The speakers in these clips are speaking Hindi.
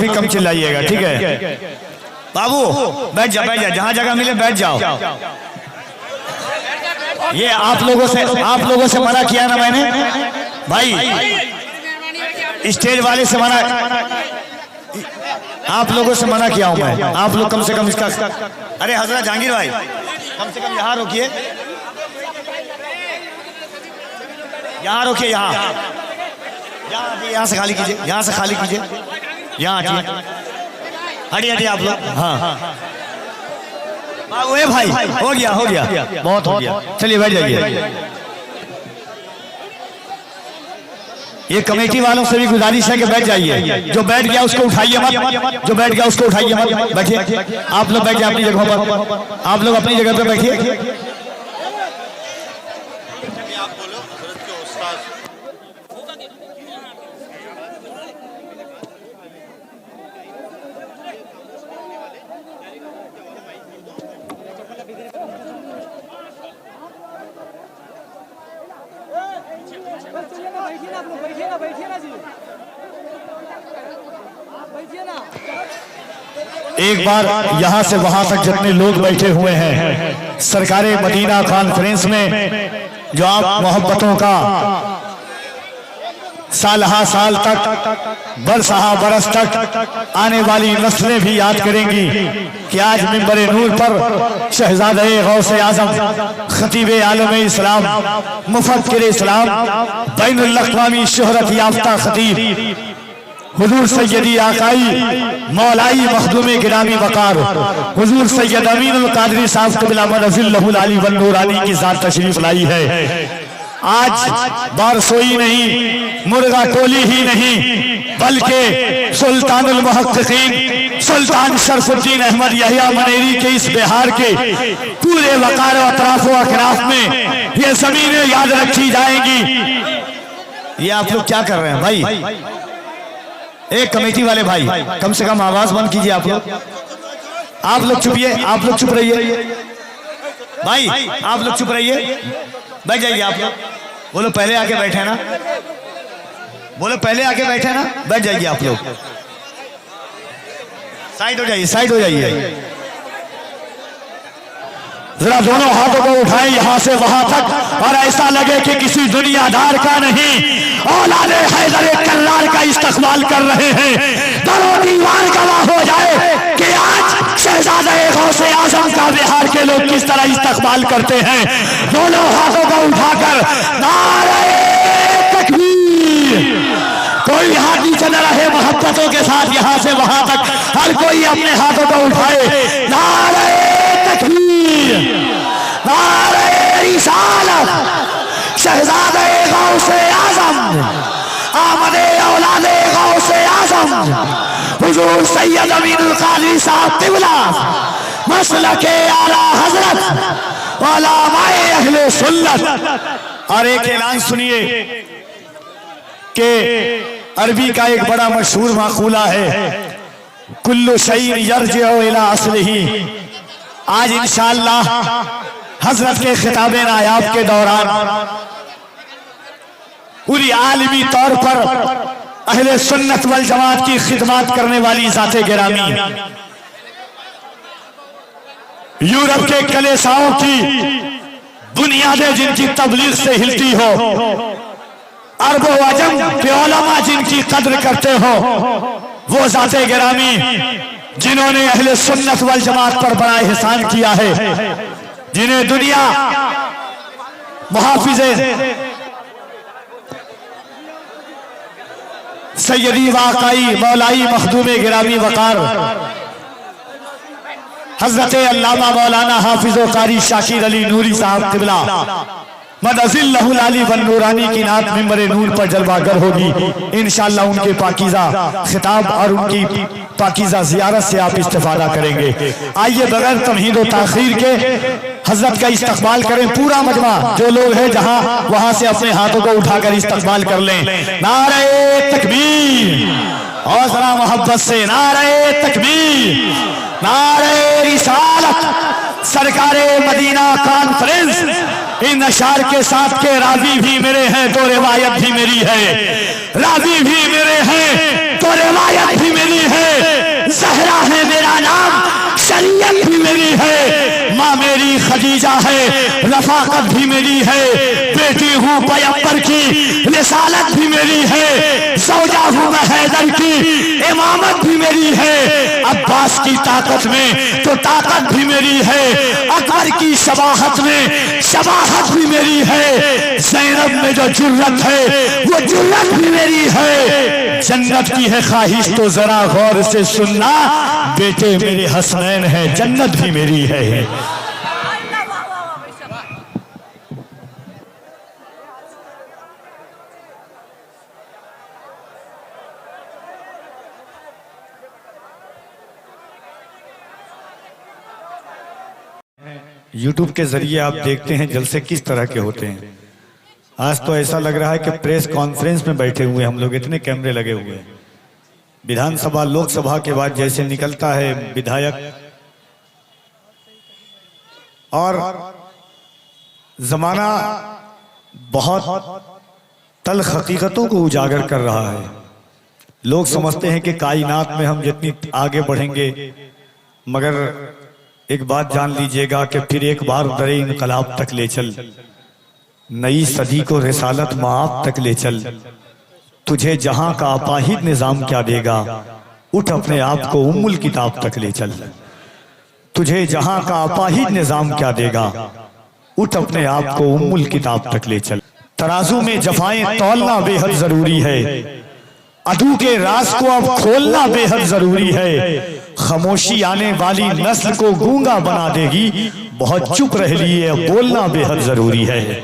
भी कम चिल्लाइएगा, ठीक है बाबू? बैठ जा, बैठ जा, जहां जगह मिले बैठ जाओ। ये आप लोगों से मना किया ना मैंने भाई, स्टेज वाले से मना, आप लोगों से मना किया हूं मैं। आप लोग कम से कम इसका, अरे हजरत जहांगीर भाई कम से कम यहाँ रोकिए, यहाँ रोकिए, यहाँ से खाली कीजिए, यहाँ से खाली कीजिए, यहाँ हटिए, हटिए हटिए आप लोग। हाँ ओए भाई, हो गया बहुत हो गया, चलिए बैठ जाइए। ये कमेटी वालों से भी गुजारिश है कि बैठ जाइए, जो बैठ गया उसको उठाइए मत, जो बैठ गया उसको उठाइए मत, बैठिए आप लोग, बैठिए अपनी जगह पर, आप लोग अपनी जगह पर बैठिए। एक बार यहाँ से वहां तक जितने लोग बैठे हुए हैं, सरकारे मदीना कॉन्फ्रेंस में जो आप मोहब्बतों का सालहा साल तक, बरसहा बरस तक आने वाली नस्लें भी याद करेंगी कि आज मिंबरे नूर पर शहजादे गौसे आजम, खतीबे आलम इस्लाम, मुफक्किर इस्लाम, बैनुल अक़वामी शोहरत याफ्ता खतीब हुजूर सैयदी आकाई मौलाई मखदूम गिरामी वकार हुजूर सैयद अमीनुल कादरी साहब क़िबला मदज़िल्लहुल आली वन नूरानी की ज़ात तशरीफ लाई है। आज बारसोई नहीं, मुर्गा टोली ही नहीं, बल्कि सुल्तानुल मुहक्किकीन सुल्तान शरफुद्दीन अहमद यहिया मनेरी के इस बिहार के पूरे वकार व अतराफ व अखराफ में ये जमीनें याद रखी जाएंगी। ये आप लोग क्या कर रहे हैं भाई? एक कमेटी वाले भाई कम से कम आवाज बंद कीजिए। आप लोग चुपिए, आप लोग चुप रहिए भाई, आप लोग चुप रहिए, बैठ जाइए। आप लोग बोलो पहले आके बैठे ना, बोलो पहले आके बैठे ना, बैठ जाइए। आप लोग साइड हो जाइए, साइड हो जाइए। जरा दोनों हाथों को उठाएं यहाँ से वहां तक और ऐसा लगे कि किसी दुनियादार का नहीं, औलादे हैदर कर्रार का इस्तकबाल कर रहे हैं। दरो दीवार गवाह हो जाए कि आज शहजादे गौसे आजम का बिहार के लोग किस तरह इस्तकबाल करते हैं। दोनों हाथों को उठाकर नारे तकबीर, कोई हाथ नीचे न रहे, मोहब्बतों के साथ यहाँ से वहां तक हर कोई अपने हाथों को उठाए। नारे तकबीर, नारे रिसालत, शहजादे गौसे आजम, आमदे औलादे गौसे आजम, हुजूर सैयद अमीनुल कादरी साहब क़िबला मसलके आला हजरत उलमाए अहले सुन्नत। और एक ऐलान सुनिए कि अरबी का एक बड़ा मशहूर माकूला है, कुल्लु शैइन यरजिउ इला अस्लिही। आज इंशाअल्लाह हजरत के खिताब नायाब के दौरान पूरी आलमी तौर पर अहले सुन्नत वल जमात की खिदमत करने वाली ज़ाते गिरामी, यूरोप के कलेसाओं की बुनियादें जिनकी तबलीग से हिलती हो, अरब व अजम के उलमा जिनकी कद्र करते हो, वो ज़ाते गिरामी जिन्होंने अहले सुन्नत वल जमात पर बड़ा एहसान किया है, जिन्हें दुनिया मुहाफिज़े सैयदी वाक़ई मौलाई मखदूम गिरामी वकार हजरत अल्लामा मौलाना हाफिज़ व कारी शाकिर अली नूरी साहब क़िबला मदज़िल्लहुल आली वन नूरानी की नात मिंबरे नूर पर जलवागर होगी इंशाअल्लाह। उनके पाकीज़ा खिताब और उनकी पाकीज़ा ज़ियारत से आप इस्तिफ़ादा करेंगे। आइए बगैर तमहीद व ताख़ीर के हजरत का इस्तकबाल करें। पूरा मजमा जो लोग हैं जहां वहां से अपने हाथों को उठाकर इस्तकबाल कर लें। नारे तकबीर और जरा मोहब्बत से नारे तकबीर, नारे रिसालत। सरकारे मदीना कॉन्फ्रेंस इन अशार के साथ के रावी भी मेरे हैं तो रिवायत भी मेरी है, रावी भी मेरे हैं तो रिवायत भी मेरी है। रफाकत भी मेरी है, बेटी हूँ पैगंबर की, रिसालत भी मेरी है, सौजा हूँ मैं हैदर की, इमामत भी मेरी है, अब्बास की ताकत में तो ताकत भी मेरी है, अकबर की शबाहत में शबाहत भी मेरी है, ज़ैनब में जो जुर्रत है वो जुर्रत भी मेरी है। जन्नत की है ख्वाहिश तो जरा गौर से सुनना, बेटे मेरे हसनैन है, जन्नत भी मेरी है। यूट्यूब के जरिए आप देखते हैं जलसे किस तरह के होते हैं। आज तो ऐसा लग रहा है कि प्रेस कॉन्फ्रेंस में बैठे हुए हम लोग, इतने कैमरे लगे हुए हैं। विधानसभा लोकसभा के बाद जैसे निकलता है विधायक, और जमाना बहुत तल्ख हकीकतों को उजागर कर रहा है। लोग समझते हैं कि कायनात में हम जितनी आगे बढ़ेंगे, मगर एक बात जान लीजिएगा कि फिर एक बार दरे इनकलाब तक ले चल, नई सदी को रिसालत माफ तक ले चल, तुझे जहां का अपाहिद निजाम क्या देगा, उठ अपने आप को उम्मुल किताब तक ले चल। तुझे जहां का अपाहिद निजाम क्या देगा, उठ अपने आप को उम्मुल किताब तक ले चल। तराजू में जफाएं तौलना बेहद जरूरी है, अदू के राज को अब खोलना बेहद जरूरी है। खामोशी आने वाली नस्ल को गूंगा बना देगी, बहुत चुप रह लिए अब बोलना बेहद जरूरी है।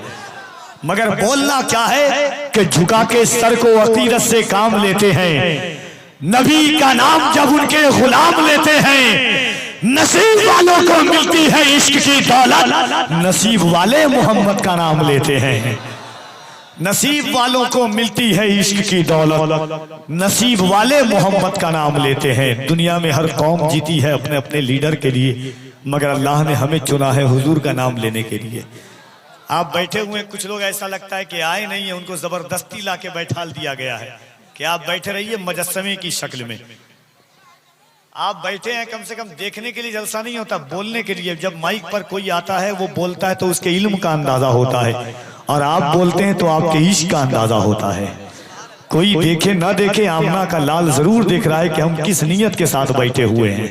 मगर बोलना क्या है कि झुका के सर को अकीदत से काम लेते हैं, नबी का नाम जब उनके गुलाम लेते हैं, नसीब वालों को मिलती है इश्क की दौलत, नसीब वाले मोहम्मद का नाम लेते हैं। नसीब वालों को मिलती है इश्क की दौलत, नसीब वाले मोहम्मद का नाम लेते हैं। दुनिया में हर कौम जीती है अपने अपने लीडर के लिए, मगर अल्लाह ने हमें चुना है हुजूर का नाम लेने के लिए। आप बैठे हुए कुछ लोग ऐसा लगता है कि आए नहीं है, उनको जबरदस्ती ला के बैठाल दिया गया है कि आप बैठे रहिए मुजस्समे की शक्ल में। आप बैठे हैं कम से कम देखने के लिए, जलसा नहीं होता, बोलने के लिए। जब माइक पर कोई आता है वो बोलता है तो उसके इल्म का अंदाजा होता है, और आप बोलते हैं तो आपके इश्क का अंदाजा होता है। कोई देखे ना देखे, आमना का लाल जरूर देख रहा है कि हम किस नीयत के साथ बैठे हुए हैं।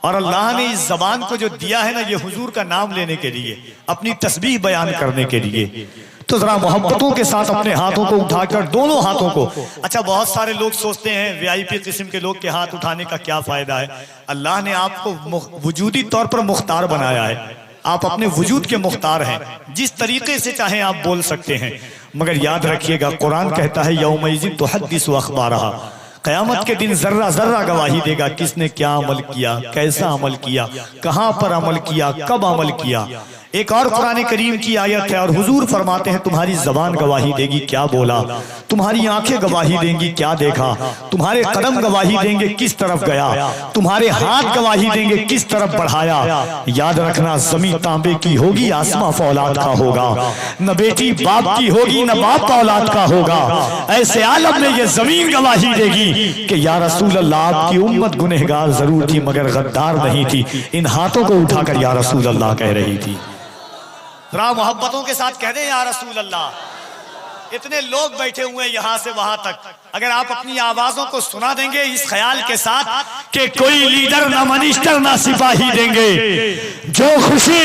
और अल्लाह ने इस जबान को जो दिया है ना, ये हुजूर का नाम लेने के लिए, अपनी तस्बीह बयान करने के लिए, तो जरा मोहब्बतों के साथ अपने हाथों को उठाकर, दोनों हाथों को। अच्छा, बहुत सारे लोग सोचते हैं वीआईपी किस्म के लोग के हाथ उठाने का क्या फायदा है। अल्लाह ने आपको वजूदी तौर पर मुख्तार बनाया है, आप अपने वजूद के मुख्तार हैं, जिस तरीके से चाहे आप बोल सकते हैं। मगर याद रखिएगा, कुरान कहता है यौमइज़िन तुहद्दिसु अख़बारहा, क़यामत के दिन जर्रा जर्रा गवाही देगा किसने क्या अमल किया, कैसा अमल किया, कहां पर अमल किया, कब अमल किया। एक और कुरान करीम की आयत है और हुजूर फरमाते हैं तुम्हारी जबान गवाही देगी क्या बोला, तुम्हारी आंखें गवाही देंगी क्या देखा, तुम्हारे कदम गवाही देंगे किस तरफ गया, तुम्हारे हाथ गवाही देंगे किस तरफ बढ़ाया। याद रखना, जमीन तांबे की होगी, आसमां फौलाद का होगा, न बेटी बाप की होगी न बाप औलाद का होगा। ऐसे आलम में ये जमीन गवाही देगी कि या रसूल अल्लाह आपकी उम्मत गुनहगार जरूर थी मगर गद्दार नहीं थी। इन हाथों को उठाकर या रसूल अल्लाह कह रही थी। जरा मोहब्बतों के साथ कह दें या रसूल अल्लाह। इतने लोग बैठे हुए यहां से वहां तक, अगर आप अपनी आवाजों को सुना देंगे इस ख्याल के साथ कि कोई लीडर ना मिनिस्टर ना सिपाही देंगे, जो खुशी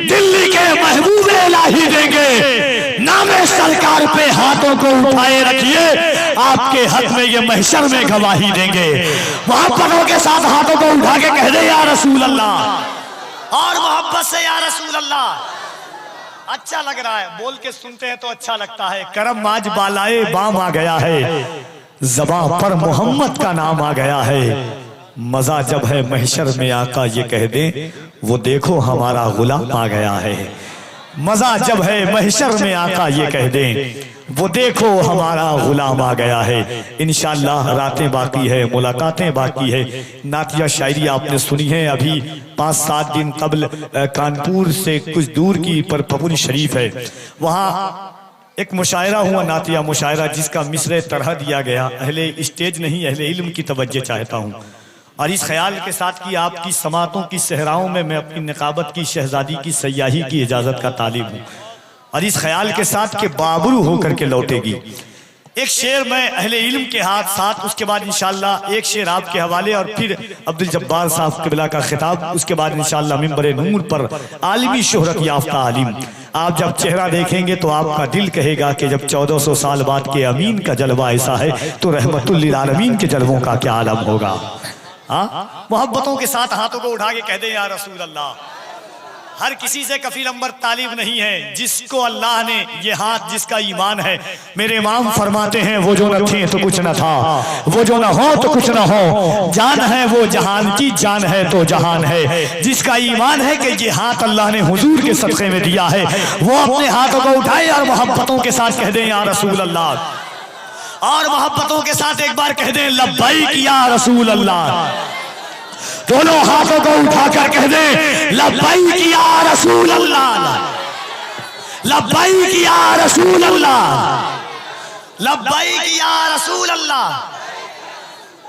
दिल्ली के महबूब इलाही देंगे, नामे सरकार पे हाथों को उठाए रखिए, आपके हक में ये महशर में गवाही देंगे। मोहब्बतों के साथ हाथों को उठा के कह दे या रसूल अल्लाह, और मोहब्बत से या रसूल अल्लाह। अच्छा लग रहा है, बोल के सुनते हैं तो अच्छा लगता है। करम आज बालाए बाम आ गया है, ज़बां पर मोहम्मद का नाम आ गया है। मजा जब है महशर में आका ये कह दे वो देखो हमारा गुलाम आ गया है। मजा जब है महशर में आका ये कह दे वो देखो हमारा गुलाम आ गया है। इंशाअल्लाह रातें बाकी है, मुलाकातें बाकी है। नातिया शायरी आपने सुनी है, अभी 5-7 दिन कबल कानपुर से कुछ दूर की पर पपुन शरीफ है, वहाँ एक मुशायरा हुआ, नातिया मुशायरा, जिसका मिसरे तरह दिया गया। अहले स्टेज नहीं, अहले इल्म की तवज्जो चाहता हूँ। और इस ख्याल के साथ कि आपकी समातों की सहराओं में मैं अपनी निकाबत की शहजादी की सयाही की इजाज़त का तालिब हूँ, और इस ख्याल के साथ कि बाबरू होकर के लौटेगी। एक शेर मैं अहले इल्म के हाथ साथ, उसके बाद इंशाअल्लाह एक शेर आपके हवाले, और फिर अब्दुल जब्बार साहब क़िबला का खिताब, उसके बाद इंशाअल्लाह मिंबर नूर पर आलिमी शोहरत याफ्ता आलिम। आप जब चेहरा देखेंगे तो आपका दिल कहेगा कि जब 1400 साल बाद के अमीन का जलवा ऐसा है तो रहमतुल लिल आलमीन के जलवों का क्या आलम होगा। हाँ, मोहब्बतों के साथ हाथों को उठा के कह दे या रसूल अल्लाह। हर किसी से कफील अंबर तालिब नहीं है, जिसको अल्लाह ने ये हाथ, जिसका ईमान है। मेरे इमाम फरमाते हैं वो जो न थे तो कुछ न था, वो जो न हो तो कुछ न हो, जान है वो जहान की, जान है तो जहान है। जिसका ईमान है कि ये हाथ अल्लाह ने हुजूर के सदक़े में दिया है, वो अपने हाथों को उठाए और मोहब्बतों के साथ कह दें या रसूल अल्लाह, और मोहब्बतों के साथ एक बार कह दें लब्बैक या रसूल अल्लाह। दोनों हाथों को उठाकर कह दे लब्बैक या रसूल अल्लाह, लब्बैक या रसूल अल्लाह, लब्बैक या रसूल अल्लाह।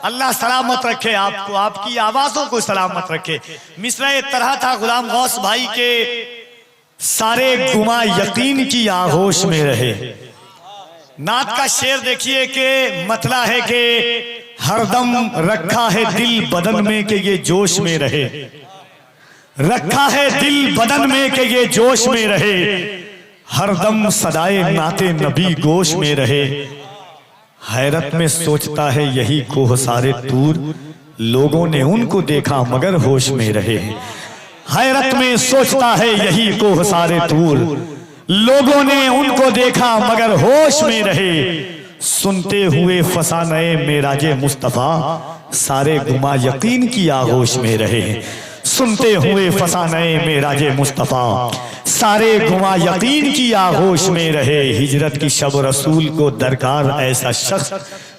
अल्लाह सलामत रखे आपको, आपकी आवाजों को सलामत रखे। मिसरा तरह था गुलाम गौस भाई के, सारे गुमा यकीन की आगोश में रहे। नात का शेर देखिए कि मतला है कि हरदम रखा है दिल बदन में कि ये जोश में रहे, रखा है दिल बदन में कि ये जोश में रहे, हरदम सदाए नाते नबी गोश में रहे। हैरत में सोचता है यही कोह सारे तूर, लोगों ने उनको देखा मगर होश में रहे। हैरत में सोचता है यही कोह सारे तूर, लोगों ने उनको देखा मगर होश में रहे। सुनते हुए फसाने मेराजे मुस्तफा, सारे गुमा यकीन की आगोश में रहे। सुनते हुए फसाने मेराजे मुस्तफा, सारे गुमा यकीन की आगोश में रहे। हिजरत की शब रसूल को दरकार ऐसा शख्स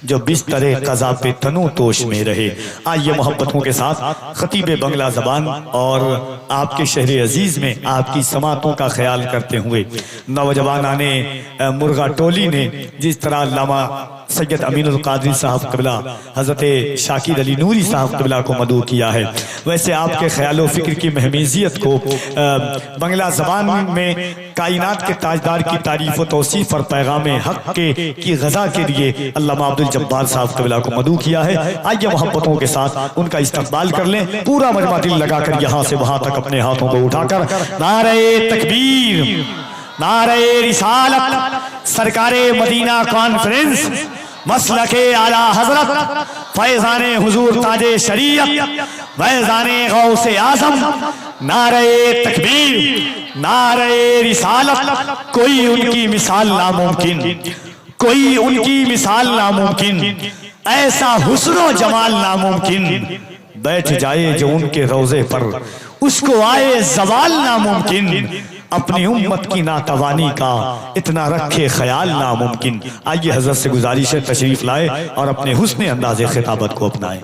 जो बिस्तरे कज़ा पे तनो तोश में रहे। आइए मोहब्बतों के साथ खतीब बंगला ज़बान और आपके शहर अजीज में आपकी समातों का ख्याल करते हुए नौजवाना ने मुर्गा टोली ने जिस तरह अल्लामा सैयद अमीनुल कादरी साहब क़िबला, हज़रत शाकिर अली नूरी साहब क़िबला को मदू किया है, वैसे आपके ख्याल फ़िक्र की महमीज़ियत को बंगला ज़बान में कायनात के ताजदार की तारीफ़ व तौसीफ़ और पैगाम हक़ की गज़ा के लिए अल्लामा अब्दुल जब्बार साहब क़िबला को मदू किया है। आइए मोहब्बतों के साथ उनका इस्तक़बाल कर लें। पूरा मजमा दिल लगाकर यहाँ से वहाँ तक अपने हाथों को उठाकर नारे तकबीर, नारे रिसालत, सरकारे मदीना कॉन्फ्रेंस, मसलके आला हजरत, फैज़ाने हुजूर ताजे शरीयत, फैज़ाने गौसे आज़म, नारे तकबीर, नारे रिसालत। कोई उनकी मिसाल नामुमकिन, कोई उनकी मिसाल नामुमकिन, ऐसा हुस्नो जमाल नामुमकिन, बैठ जाए जो उनके रोजे पर उसको आए जवाल नामुमकिन। अपनी उम्मत की नातवानी का इतना रखे ख्याल नामुमकिन। आइए हजरत से गुजारिश है तशरीफ लाए और अपने हुस्ने अंदाज़े खिताबत को अपनाएं।